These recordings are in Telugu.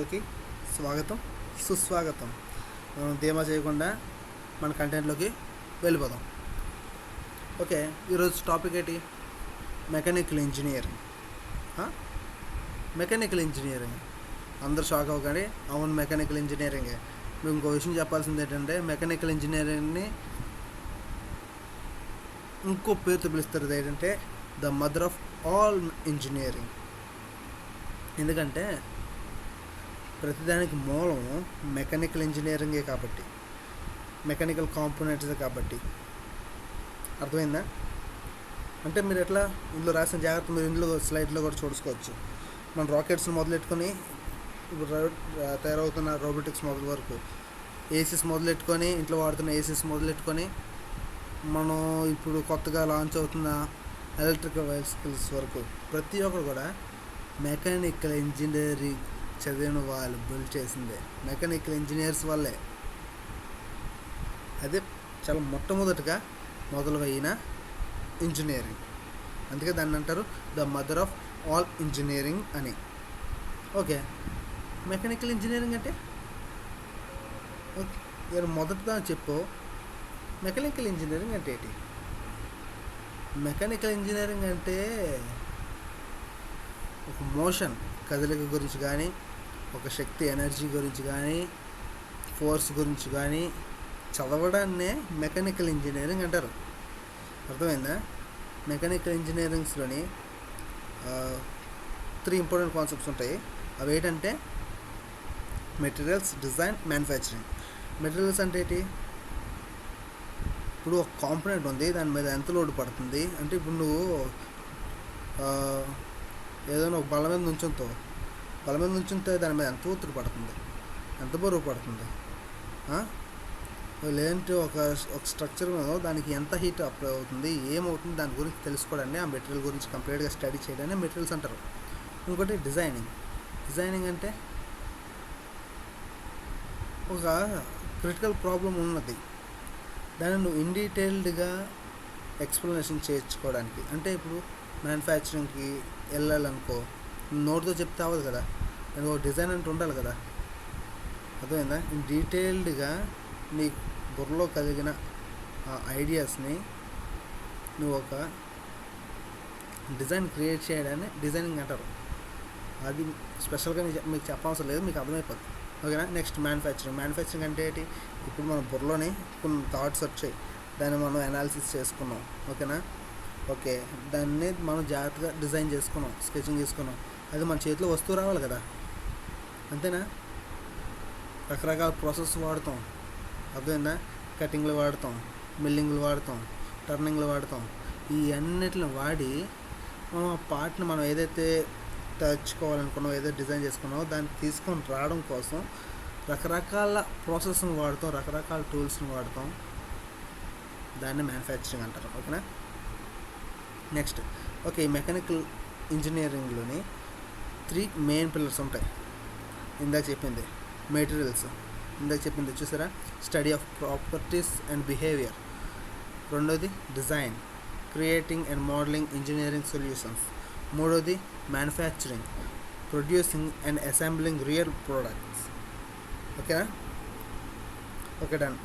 ఛానల్కి స్వాగతం సుస్వాగతం. మనం ధీమా చేయకుండా మన కంటెంట్లోకి వెళ్ళిపోదాం. ఓకే, ఈరోజు టాపిక్ ఏంటి? Mechanical engineering. మెకానికల్ ఇంజనీరింగ్ అందరూ షాక్ అవ్వకండి. అవును, మెకానికల్ ఇంజనీరింగే. మీకు ఇంకో విషయం చెప్పాల్సింది ఏంటంటే, మెకానికల్ ఇంజనీరింగ్ని ఇంకో పేరుతో పిలుస్తారు. ఏంటంటే the mother of all engineering. ఎందుకంటే ప్రతిదానికి మూలం మెకానికల్ ఇంజనీరింగే కాబట్టి, మెకానికల్ కాంపోనెంట్సే కాబట్టి. అర్థమైందా? అంటే మీరు ఎట్లా ఇందులో రాసిన జాగ్రత్త మీరు ఇందులో స్లైడ్లో కూడా చూసుకోవచ్చు. మన రాకెట్స్ని మొదలెట్టుకొని ఇప్పుడు తయారవుతున్న రోబోటిక్స్ మొదలు వరకు, ఏసీస్ మొదలెట్టుకొని ఇంట్లో వాడుతున్న ఏసీస్ మొదలెట్టుకొని మనం ఇప్పుడు కొత్తగా లాంచ్ అవుతున్న ఎలక్ట్రికల్ వెహికల్స్ వరకు ప్రతి ఒక్కరు కూడా మెకానికల్ ఇంజనీరింగ్ చదివిన వాళ్ళు బిల్డ్ చేసిందే, మెకానికల్ ఇంజనీర్స్ వల్లే. అదే చాలా మొట్టమొదటిగా మొదలైన ఇంజనీరింగ్. అందుకే దాన్ని అంటారు the mother of all engineering అని. ఓకే, మెకానికల్ ఇంజనీరింగ్ అంటే ఓకే, మొదటిదా చెప్పు. మెకానికల్ ఇంజనీరింగ్ అంటే ఏంటి? మెకానికల్ ఇంజనీరింగ్ అంటే ఒక మోషన్ కదలిక గురించి కానీ, ఒక శక్తి ఎనర్జీ గురించి కానీ, ఫోర్స్ గురించి కానీ చదవడాన్నే మెకానికల్ ఇంజనీరింగ్ అంటారు. అర్థమైందా? మెకానికల్ ఇంజనీరింగ్స్లోని 3 ఇంపార్టెంట్ కాన్సెప్ట్స్ ఉంటాయి. అవి ఏంటంటే మెటీరియల్స్, డిజైన్, మ్యానుఫ్యాక్చరింగ్. మెటీరియల్స్ అంటే ఏంటి? ఇప్పుడు ఒక కాంపోనెంట్ ఉంది, దాని మీద ఎంత లోడ్ పడుతుంది అంటే, ఇప్పుడు నువ్వు ఏదైనా ఒక బల్ల మీద నుంచుంటే దాని మీద ఎంత ఒత్తిడి పడుతుంది, ఎంత బరువు పడుతుంది, లేదంటే ఒక స్ట్రక్చర్ మీద దానికి ఎంత హీట్ అప్లై అవుతుంది, ఏమవుతుంది, దాని గురించి తెలుసుకోవడాన్ని, ఆ మెటీరియల్ గురించి కంప్లీట్గా స్టడీ చేయడాన్ని మెటీరియల్స్ అంటారు. ఇంకోటి డిజైనింగ్ అంటే ఒక క్రిటికల్ ప్రాబ్లం ఉన్నది, దాన్ని నువ్వు ఇన్ డీటెయిల్డ్గా ఎక్స్ప్లెనేషన్ చేయించుకోవడానికి. అంటే ఇప్పుడు మ్యానుఫ్యాక్చరింగ్కి వెళ్ళాలనుకో, నోటితో చెప్తే అవ్వదు కదా, దానికి ఒక డిజైన్ అంటే ఉండాలి కదా. అర్థమైందా? డీటెయిల్డ్గా నీ బుర్రలో కలిగిన ఆ ఐడియాస్ని నువ్వు ఒక డిజైన్ క్రియేట్ చేయడాన్ని డిజైనింగ్ అంటారు. అది స్పెషల్గా మీకు చెప్పవసరం లేదు, మీకు అర్థమైపోతుంది. ఓకేనా? నెక్స్ట్ మ్యానుఫ్యాక్చరింగ్ అంటే ఏంటి? ఇప్పుడు మన బుర్రలోని కొన్ని థాట్స్ వచ్చాయి, దాన్ని మనం అనాలిసిస్ చేసుకున్నాం. ఓకేనా? ఓకే, దాన్ని మనం జాగ్రత్తగా డిజైన్ చేసుకున్నాం, స్కెచింగ్ చేసుకున్నాం. అది మన చేతిలో వస్తువు రావాలి కదా, అంతేనా? రకరకాల ప్రాసెస్ వాడతాం. అర్థమైందా? కటింగ్లు వాడతాం, మిల్లింగ్లు వాడతాం, టర్నింగ్లు వాడతాం. ఈ అన్నిటిని వాడి మనం ఆ పార్ట్ని మనం ఏదైతే తెచ్చుకోవాలనుకున్నామో, ఏదైతే డిజైన్ చేసుకున్నామో దాన్ని తీసుకొని రావడం కోసం రకరకాల ప్రాసెస్ని వాడతాం, రకరకాల టూల్స్ని వాడతాం. దాన్ని మ్యానుఫ్యాక్చరింగ్ అంటారు. ఓకేనా? నెక్స్ట్, ఓకే, ఈ మెకానికల్ ఇంజనీరింగ్లోని 3 మెయిన్ పిల్లర్స్ ఉంటాయి. ఇందాక చెప్పింది మెటీరియల్స్, ఇందాక చెప్పింది చూసారా, study of properties and behaviour. రెండోది design, creating and modelling engineering solutions. మూడోది manufacturing, producing and assembling real products. ఓకేనా? Okay, done.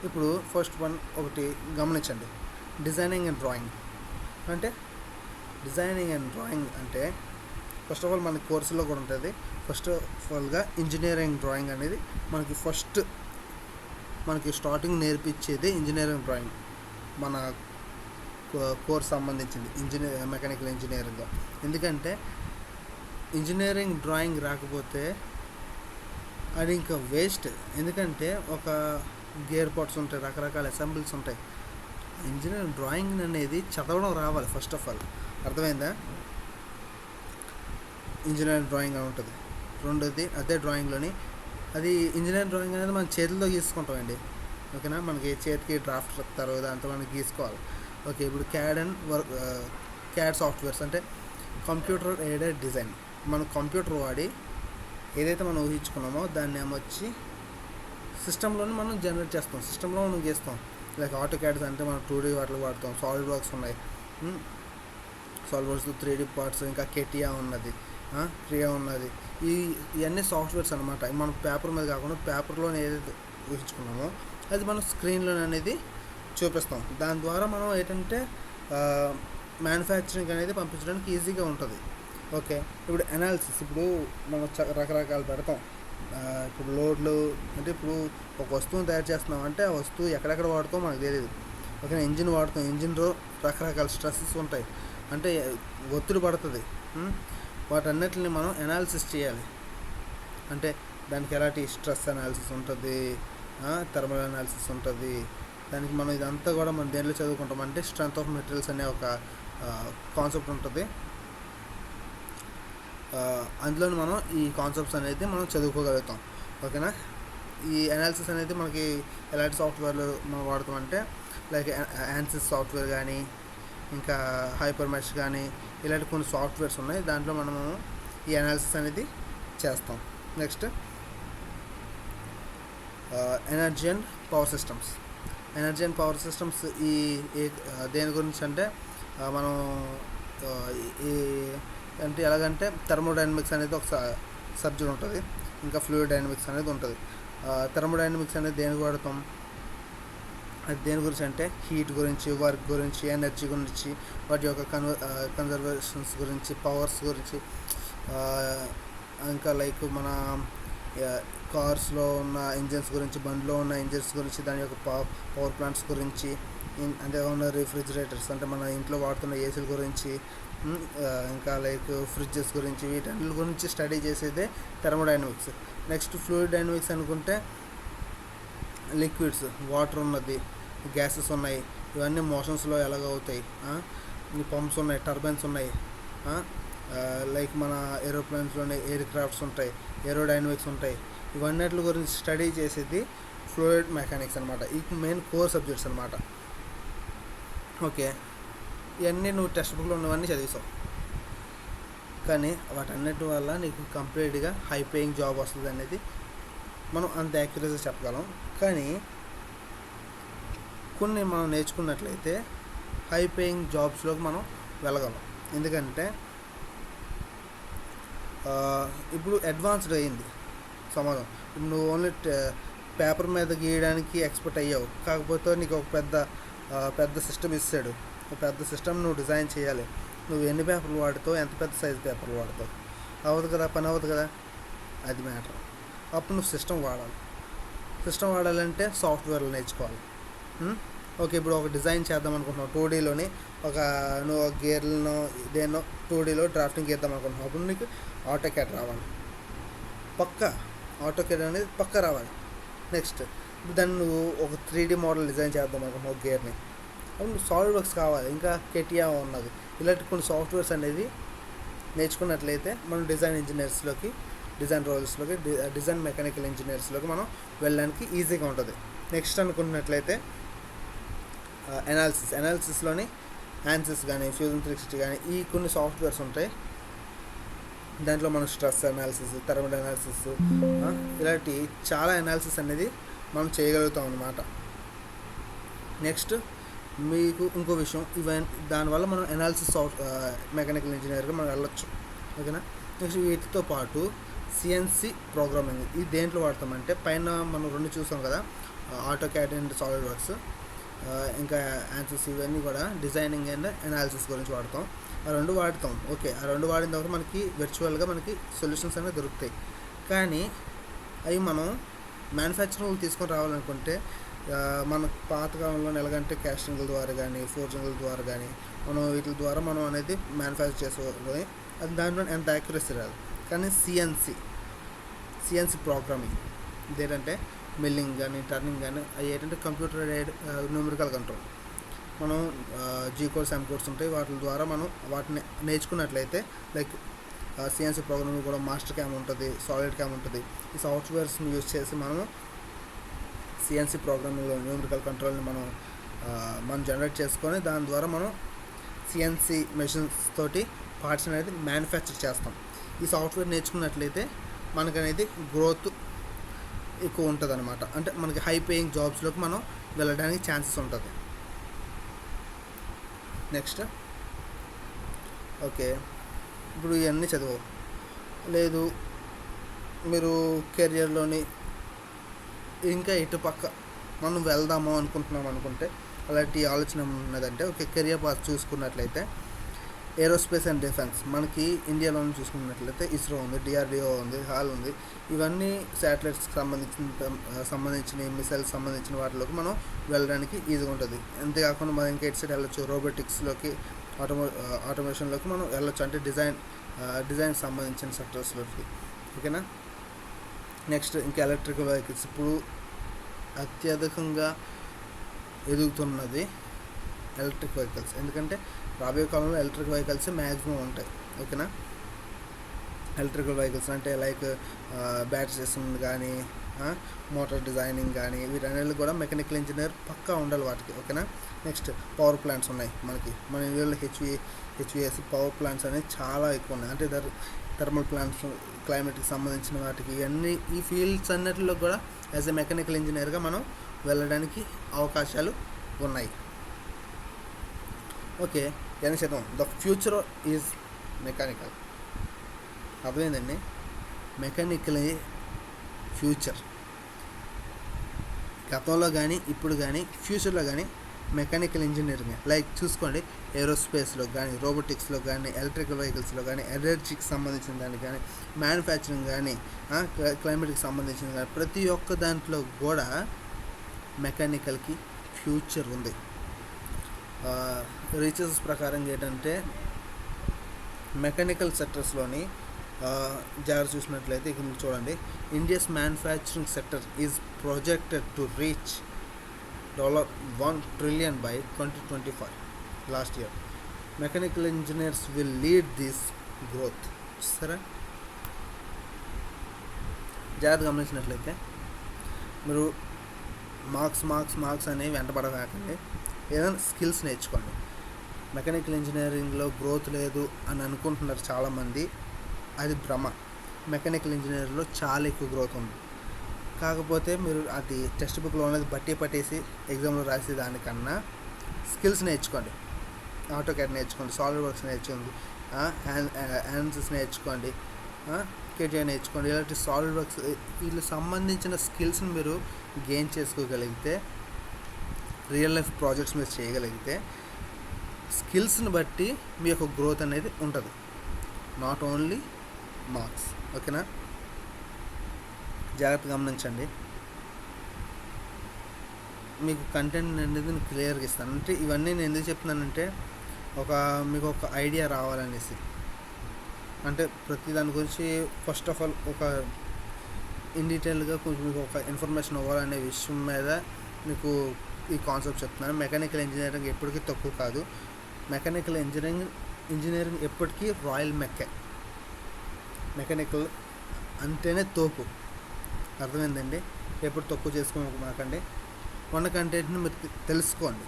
ఇప్పుడు ఫస్ట్ వన్ ఒకటి గమనించండి, designing and drawing. Designing and drawing అంటే ఫస్ట్ ఆఫ్ ఆల్ మన కోర్సులో కూడా ఉంటుంది. ఫస్ట్ ఆఫ్ ఆల్గా ఇంజనీరింగ్ డ్రాయింగ్ అనేది మనకి స్టార్టింగ్ నేర్పించేది ఇంజనీరింగ్ డ్రాయింగ్. మన కోర్స్ సంబంధించింది మెకానికల్ ఇంజనీరింగ్. ఎందుకంటే ఇంజనీరింగ్ డ్రాయింగ్ రాకపోతే అది ఇంకా వేస్ట్. ఎందుకంటే ఒక గేర్ పార్ట్స్ ఉంటాయి, రకరకాల అసెంబ్లీస్ ఉంటాయి. ఇంజనీరింగ్ డ్రాయింగ్ అనేది చదవడం రావాలి ఫస్ట్ ఆఫ్ ఆల్. అర్థమైందా? ఇంజనీరింగ్ డ్రాయింగ్ అని ఉంటుంది. రెండోది అదే డ్రాయింగ్లోని అది ఇంజనీరింగ్ డ్రాయింగ్ అనేది మనం చేతులతో గీసుకుంటామండి. ఓకేనా? మనకి చేతికి డ్రాఫ్ట్ చెప్తారు, దాంతో మనం గీసుకోవాలి. ఓకే, ఇప్పుడు క్యాడ్ సాఫ్ట్వేర్స్ అంటే కంప్యూటర్ ఎయిడెడ్ డిజైన్. మనం కంప్యూటర్ వాడి ఏదైతే మనం ఊహించుకున్నామో దాన్ని ఏమొచ్చి సిస్టంలోనే మనం జనరేట్ చేస్తాం, సిస్టంలో మనం గీస్తాం. లైక్ ఆటో క్యాడ్స్ అంటే మనం 2D వాటిలో వాడతాం. సాలిడ్ వర్క్స్ ఉన్నాయి, సాలిడ్ వర్క్స్ 3D పార్ట్స్, ఇంకా కెటియా ఉన్నది. క్రియా ఉన్నది. ఇవన్నీ సాఫ్ట్వేర్స్ అనమాట. మనం పేపర్ మీద కాకుండా పేపర్లో ఏదైతే ఊహించుకున్నామో అది మనం స్క్రీన్లో అనేది చూపిస్తాం. దాని ద్వారా మనం ఏంటంటే మ్యానుఫ్యాక్చరింగ్ అనేది పంపించడానికి ఈజీగా ఉంటుంది. ఓకే, ఇప్పుడు అనాలిసిస్, ఇప్పుడు మనం రకరకాలు పెడతాం. ఇప్పుడు లోడ్లు అంటే ఇప్పుడు ఒక వస్తువుని తయారు చేస్తున్నాం అంటే ఆ వస్తువు ఎక్కడెక్కడ వాడుతాం మనకు తెలియదు. ఓకే, ఇంజిన్ వాడుతాం, ఇంజిన్లో రకరకాల స్ట్రెస్సెస్ ఉంటాయి, అంటే ఒత్తిడి పడుతుంది. వాటన్నిటిని మనం అనాలిసిస్ చేయాలి. అంటే దానికి ఎలాంటి స్ట్రెస్ అనాలిసిస్ ఉంటుంది, థర్మల్ అనాలిసిస్ ఉంటుంది. దానికి మనం ఇదంతా కూడా మనం దేంట్లో చదువుకుంటాం అంటే స్ట్రెంత్ ఆఫ్ మెటీరియల్స్ అనే ఒక కాన్సెప్ట్ ఉంటుంది. అందులో మనం ఈ కాన్సెప్ట్స్ అనేది మనం చదువుకోగలుగుతాం. ఓకేనా, ఈ అనాలిసిస్ అనేది మనకి ఎలాంటి సాఫ్ట్వేర్లు మనం వాడుతామంటే లైక్ యాన్సిస్ సాఫ్ట్వేర్ కానీ ఇంకా హైపర్ మెష్ కానీ ఇలాంటి కొన్ని సాఫ్ట్వేర్స్ ఉన్నాయి. దాంట్లో మనము ఈ అనాలిసిస్ అనేది చేస్తాం. Next energy and power systems. Energy and power systems ఈ దేని గురించి అంటే మనం ఈ అంటే ఎలాగంటే థర్మోడైనమిక్స్ అనేది ఒక సబ్జెక్ట్ ఉంటుంది, ఇంకా ఫ్లూయిడ్ డైనమిక్స్ అనేది ఉంటుంది. థర్మోడైనమిక్స్ అనేది దేనికి వాడతాం, అది దేని గురించి అంటే హీట్ గురించి, వర్క్ గురించి, ఎనర్జీ గురించి, వాటి యొక్క కన్జర్వేషన్స్ గురించి, పవర్స్ గురించి, ఇంకా లైక్ మన కార్స్లో ఉన్న ఇంజిన్స్ గురించి, బండిలో ఉన్న ఇంజిన్స్ గురించి, దాని యొక్క పవర్ ప్లాంట్స్ గురించి, అంటే ఉన్న రిఫ్రిజిరేటర్స్ అంటే మన ఇంట్లో వాడుతున్న ఏసీల గురించి, ఇంకా లైక్ ఫ్రిడ్జెస్ గురించి, వీటన్నిటి గురించి స్టడీ చేసేదే థర్మోడైనమిక్స్. నెక్స్ట్ ఫ్లూయిడ్ డైనమిక్స్ అనుకుంటే లిక్విడ్స్, వాటర్ ఉన్నది, గ్యాసెస్ ఉన్నాయి, ఇవన్నీ మోషన్స్లో ఎలాగవుతాయి, పంప్స్ ఉన్నాయి, టర్బైన్స్ ఉన్నాయి, లైక్ మన ఏరోప్లేన్స్లోనే ఎయిర్ క్రాఫ్ట్స్ ఉంటాయి, ఏరోడైనమిక్స్ ఉంటాయి. ఇవన్నిటి గురించి స్టడీ చేసేది ఫ్లూయిడ్ మెకానిక్స్ అనమాట. ఈ మెయిన్ కోర్ సబ్జెక్ట్స్ అనమాట. ఓకే, ఇవన్నీ నువ్వు టెక్స్ట్ బుక్లో ఉన్నవన్నీ చదివేసావు, కానీ వాటన్నిటి వల్ల నీకు కంప్లీట్గా హై పేయింగ్ జాబ్ వస్తుంది అనేది మనం అంత యాక్యురసీ చెప్పగలం. కానీ కొన్ని మనం నేర్చుకున్నట్లయితే హై పేయింగ్ జాబ్స్లోకి మనం వెళ్ళగలం. ఎందుకంటే ఇప్పుడు అడ్వాన్స్డ్ అయ్యింది సమాజం. ఇప్పుడు నువ్వు ఓన్లీ పేపర్ మీద గీయడానికి ఎక్స్పర్ట్ అయ్యావు, కాకపోతే నీకు ఒక పెద్ద సిస్టమ్ ఇస్తాడు, పెద్ద సిస్టమ్ నువ్వు డిజైన్ చేయాలి. నువ్వు ఎన్ని పేపర్లు వాడుతావు, ఎంత పెద్ద సైజు పేపర్లు వాడతావు, అవ్వదు కదా, పని అవ్వదు కదా, అది మ్యాటర్. అప్పుడు నువ్వు సిస్టమ్ వాడాలి. సిస్టమ్ వాడాలంటే సాఫ్ట్వేర్లు నేర్చుకోవాలి. ఓకే, ఇప్పుడు ఒక డిజైన్ చేద్దాం అనుకుంటున్నావు 2Dలోని, నువ్వు గేర్లను దేన్నో 2Dలో డ్రాఫ్టింగ్ చేద్దాం అనుకుంటున్నావు, అప్పుడు నీకు ఆటోక్యాడ్ రావాలి, ఆటోక్యాడ్ అనేది పక్కా రావాలి. నెక్స్ట్ దాన్ని నువ్వు ఒక 3D మోడల్ డిజైన్ చేద్దాం అనుకుంటున్నావు గేర్ని, అప్పుడు సాలిడ్ వర్క్స్ కావాలి, ఇంకా కెటియా ఉన్నది. ఇలాంటి కొన్ని సాఫ్ట్వేర్స్ అనేది నేర్చుకున్నట్లయితే మనం డిజైన్ ఇంజనీర్స్లోకి, డిజైన్ రోల్స్లోకి, డిజైన్ మెకానికల్ ఇంజనీర్స్లోకి మనం వెళ్ళడానికి ఈజీగా ఉంటుంది. నెక్స్ట్ అనుకున్నట్లయితే అనాలిసిస్లోని యాన్సిస్ కానీ, ఫ్యూజన్ 360 కానీ ఈ కొన్ని సాఫ్ట్వేర్స్ ఉంటాయి. దాంట్లో మనం స్ట్రెస్ అనాలిసిస్, థర్మల్ అనాలిసిస్, ఇలాంటి చాలా అనాలిసిస్ అనేది మనం చేయగలుగుతాం అన్నమాట. నెక్స్ట్ మీకు ఇంకో విషయం, దానివల్ల మనం అనాలిసిస్ మెకానికల్ ఇంజనీర్గా మనం వెళ్ళొచ్చు. ఓకేనా, నెక్స్ట్ వీటితో పాటు సిఎన్సి ప్రోగ్రామింగ్, ఇది దేంట్లో వాడతామంటే పైన మనం 2 చూసాం కదా, ఆటోక్యాడ్ అండ్ సాలిడ్ వర్క్స్, ఇంకా యాన్సిస్, ఇవన్నీ కూడా డిజైనింగ్ అండ్ అనాలిసిస్ గురించి వాడతాం. ఆ 2 వాడతాం. ఓకే, ఆ 2 వాడిన తర్వాత మనకి వర్చువల్గా మనకి సొల్యూషన్స్ అనేవి దొరుకుతాయి. కానీ అవి మనం మ్యానుఫ్యాక్చరింగ్ తీసుకొని రావాలనుకుంటే మన పాతకాలంలో ఎలాగంటే క్యాస్టింగ్ల ద్వారా కానీ, ఫోర్జింగ్ల ద్వారా కానీ మనం వీటి ద్వారా మనం అనేది మ్యానుఫ్యాక్చర్ చేసుకోవాలి. అది దాంట్లో ఎంత యాక్యురసీ రాదు. కానీ సిఎన్సి ప్రోగ్రామింగ్ ఇదేంటంటే మిల్లింగ్ కానీ, టర్నింగ్ కానీ, అవి ఏంటంటే కంప్యూటర్ న్యూమరికల్ కంట్రోల్. మనం జీ కోడ్స్, ఎం కోడ్స్ ఉంటాయి, వాటి ద్వారా మనం వాటిని నేర్చుకున్నట్లయితే లైక్ సిఎన్సి ప్రోగ్రామింగ్ కూడా మాస్టర్ క్యామ్ ఉంటుంది, సాలిడ్ క్యామ్ ఉంటుంది. ఈ సాఫ్ట్వేర్స్ని యూజ్ చేసి మనము సిఎన్సి ప్రోగ్రామింగ్లో న్యూమరికల్ కంట్రోల్ని మనం జనరేట్ చేసుకొని దాని ద్వారా మనం సిఎన్సి మెషిన్స్ తోటి పార్ట్స్ అనేది మ్యానుఫ్యాక్చర్ చేస్తాం. ఈ సాఫ్ట్వేర్ నేర్చుకున్నట్లయితే మనకనేది గ్రోత్ ఎక్కువ ఉంటుంది అనమాట. అంటే మనకి హై పేయింగ్ జాబ్స్లోకి మనం వెళ్ళడానికి ఛాన్సెస్ ఉంటుంది. నెక్స్ట్ ఓకే, ఇప్పుడు ఇవన్నీ చదువు. లేదు మీరు కెరియర్లోని ఇంకా ఇటుపక్క మనం వెళ్దాము అనుకుంటున్నాం అనుకుంటే, అలాంటి ఆలోచన ఉన్నదంటే ఓకే, కెరియర్ పాత్ చూసుకున్నట్లయితే ఏరోస్పేస్ అండ్ డిఫెన్స్ మనకి ఇండియాలో చూసుకున్నట్లయితే ఇస్రో ఉంది, డిఆర్డిఓ ఉంది, హాల్ ఉంది. ఇవన్నీ శాటిలైట్స్కి సంబంధించిన మిసైల్స్ సంబంధించిన వాటిలోకి మనం వెళ్ళడానికి ఈజీగా ఉంటుంది. అంతేకాకుండా మనం ఇంకా ఎటు సైడ్ వెళ్ళొచ్చు, రోబోటిక్స్లోకి, ఆటోమేషన్లోకి మనం వెళ్ళొచ్చు, అంటే డిజైన్ సంబంధించిన సెక్టర్స్లోకి. ఓకేనా. నెక్స్ట్ ఇంకా ఎలక్ట్రికల్ వెహికల్స్ ఇప్పుడు అత్యధికంగా ఎదుగుతున్నది ఎలక్ట్రిక్ వెహికల్స్. ఎందుకంటే రాబోయే కాలంలో ఎలక్ట్రిక్ వెహికల్స్ మ్యాక్సిమం ఉంటాయి. ఓకేనా. ఎలక్ట్రికల్ వెహికల్స్ అంటే లైక్ బ్యాటరీ సిస్టమ్ కానీ, మోటార్ డిజైనింగ్ కానీ, వీటన్నిటికి కూడా మెకానికల్ ఇంజనీర్ పక్కా ఉండాలి వాటికి. ఓకేనా. నెక్స్ట్ పవర్ ప్లాంట్స్ ఉన్నాయి మన ఇండియాలో. హెచ్విఎస్ పవర్ ప్లాంట్స్ అనేవి చాలా ఎక్కువ ఉన్నాయి. అంటే థర్మల్ ప్లాంట్స్, క్లైమేట్కి సంబంధించిన వాటికి, ఇవన్నీ ఈ ఫీల్డ్స్ అన్నిటిలో కూడా యాజ్ ఎ మెకానికల్ ఇంజనీర్గా మనం వెళ్ళడానికి అవకాశాలు ఉన్నాయి. ఓకే, ఏం చేద్దాం. The future is mechanical. అర్థమైందండి. Mechanical future. గతంలో కానీ ఇప్పుడు కానీ ఫ్యూచర్లో కానీ మెకానికల్ ఇంజనీరింగ్ లైక్ చూసుకోండి, ఏరోస్పేస్లో కానీ, రోబోటిక్స్లో కానీ, ఎలక్ట్రికల్ వెహికల్స్లో కానీ, ఎనర్జీకి సంబంధించిన దానికి కానీ, మ్యానుఫ్యాక్చరింగ్ కానీ, క్లైమేట్కి సంబంధించిన కానీ, ప్రతి ఒక్క దాంట్లో కూడా మెకానికల్కి ఫ్యూచర్ ఉంది. రీసెర్చ్ ప్రకారం ఏంటంటే మెకానికల్ సెక్టర్స్లోని జాగ్రత్త చూసినట్లయితే ఇక్కడ మీరు చూడండి, India's manufacturing sector is projected to reach $1 trillion by 2025 last year. Mechanical engineers will lead this growth. సరే, జాగ్రత్త గమనించినట్లయితే మీరు మార్క్స్ అనేవి వెంటబడకండి. ఏదైనా స్కిల్స్ నేర్చుకోండి. మెకానికల్ ఇంజనీరింగ్లో గ్రోత్ లేదు అని అనుకుంటున్నారు చాలామంది, అది భ్రమ. మెకానికల్ ఇంజనీరింగ్లో చాలా ఎక్కువ గ్రోత్ ఉంది. కాకపోతే మీరు అది టెక్స్ట్ బుక్లో ఉన్నది పట్టేసి ఎగ్జామ్లో రాసే దానికన్నా స్కిల్స్ నేర్చుకోండి. ఆటోక్యాడ్ నేర్చుకోండి, సాలిడ్ వర్క్స్ నేర్చుకోండి, హ్యాండ్స్ నేర్చుకోండి, కేటీఐ నేర్చుకోండి. ఇలాంటి సాలిడ్ వర్క్స్ వీళ్ళకి సంబంధించిన స్కిల్స్ని మీరు గెయిన్ చేసుకోగలిగితే, రియల్ లైఫ్ ప్రాజెక్ట్స్ మీరు చేయగలిగితే, స్కిల్స్ని బట్టి మీ యొక్క గ్రోత్ అనేది ఉంటుంది, నాట్ ఓన్లీ మార్క్స్. ఓకేనా. జాగ్రత్తగా గమనించండి. మీకు కంటెంట్ అనేది నేను క్లియర్గా ఇస్తాను. అంటే ఇవన్నీ నేను ఎందుకు చెప్తున్నానంటే మీకు ఒక ఐడియా రావాలనేసి. అంటే ప్రతి దాని గురించి ఫస్ట్ ఆఫ్ ఆల్ ఒక ఇన్ డీటెయిల్గా కొంచెం మీకు ఒక ఇన్ఫర్మేషన్ ఇవ్వాలనే విషయం మీద మీకు ఈ కాన్సెప్ట్ చెప్తున్నాను. మెకానికల్ ఇంజనీరింగ్ ఎప్పటికీ తక్కువ కాదు. మెకానికల్ ఇంజనీరింగ్ ఎప్పటికీ రాయల్ మెకానికల్ అంటేనే తోపు. అర్థమైందండి. ఎప్పుడు తక్కువ చేసుకోమాకండి. ఉన్న కంటెంట్ని మీరు తెలుసుకోండి.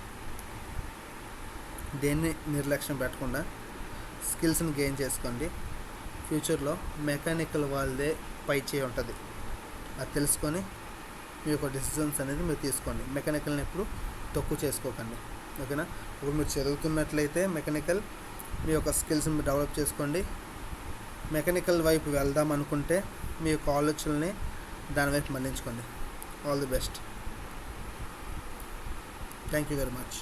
దేన్ని నిర్లక్ష్యం పెట్టకుండా స్కిల్స్ని గెయిన్ చేసుకోండి. ఫ్యూచర్లో మెకానికల్ వాళ్ళదే పై చేయి ఉంటుంది. అది తెలుసుకొని మీ యొక్క డెసిషన్స్ అనేది మీరు తీసుకోండి. మెకానికల్ని ఎప్పుడు తక్కువ చేసుకోకండి. ఓకేనా. ఇప్పుడు మీరు చదువుతున్నట్లయితే మెకానికల్ మీ యొక్క స్కిల్స్ని మీరు డెవలప్ చేసుకోండి. మెకానికల్ వైపు వెళ్దాం అనుకుంటే మీ యొక్క ఆలోచనల్ని దాని వైపు మళ్లించుకోండి. All the best. Thank you very much.